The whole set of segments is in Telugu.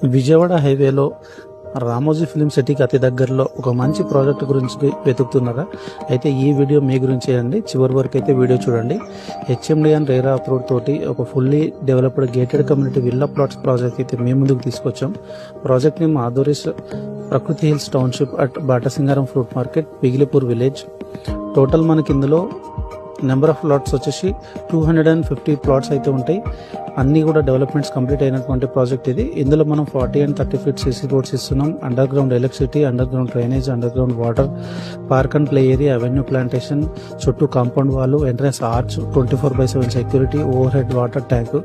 విజయవాడ హైవేలో రామోజీ ఫిలిం సిటీకి అతి దగ్గరలో ఒక మంచి ప్రాజెక్ట్ గురించి వెతుకుతున్నారా? అయితే ఈ వీడియో మీ గురించే అండి. చివరి వరకు అయితే వీడియో చూడండి. హెచ్ఎండి అండ్ రేరా అప్రూవ్ తోటి ఒక fully developed gated community villa plots project అయితే మేము ముందుకు తీసుకొచ్చాం. Project name Adoris Prakruthi hills township at Batasingaram fruit market, Pigilipur village. Total మనకి ఇందులో నెంబర్ ఆఫ్ ప్లాట్స్ వచ్చేసి 250 ప్లాట్స్ అయితే ఉంటాయి. అన్నీ కూడా డెవలప్మెంట్స్ కంప్లీట్ అయినటువంటి ప్రాజెక్ట్ ఇది. ఇందులో మనం 40 and 30 feet సీసీ రోడ్స్ ఇస్తున్నాం. Under ground electricity, under ground drainage, under ground water, park and play area, avenue plantation, చుట్టూ కాంపౌండ్ వాళ్ళు, entrance arch, 24/7 security, over head water tank,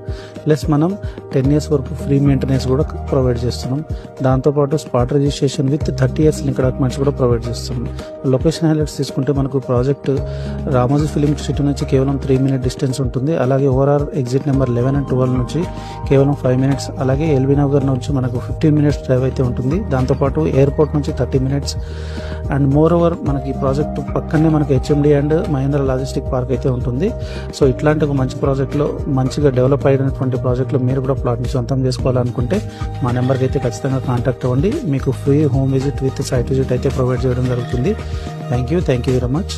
plus మనం 10 years వరకు ఫ్రీ మెయింటెనెన్స్ కూడా ప్రొవైడ్ చేస్తున్నాం. దాంతోపాటు spot registration with 30 years link documents కూడా ప్రొవైడ్ చేస్తున్నాం. లొకేషన్ హైలైట్స్ తీసుకుంటే మనకు ప్రాజెక్ట్ రామోజీ ఫిలిం సిటీ నుంచి కేవలం 3 minute డిస్టెన్స్ ఉంటుంది. అలాగే ఓవరాల్ ఎగ్జిట్ నెంబర్ 11 and 12 నుంచి కేవలం 5 minutes. అలాగే ఎల్బీ నగర్ నుంచి మనకు 15 minutes డ్రైవ్ అయితే ఉంటుంది. దాంతోపాటు ఎయిర్పోర్ట్ నుంచి 30 minutes. అండ్ మోర్ ఓవర్ మనకి ఈ ప్రాజెక్ట్ పక్కనే మనకి HMD and Mahindra logistic park అయితే ఉంటుంది. సో ఇట్లాంటి ఒక మంచి ప్రాజెక్ట్లో, మంచిగా డెవలప్ అయినటువంటి ప్రాజెక్ట్లో మీరు కూడా ప్లాట్ని సొంతం చేసుకోవాలనుకుంటే మా నెంబర్కి అయితే ఖచ్చితంగా కాంటాక్ట్ అవ్వండి. మీకు free home visit with site visit అయితే ప్రొవైడ్ చేయడం జరుగుతుంది. Thank you very much.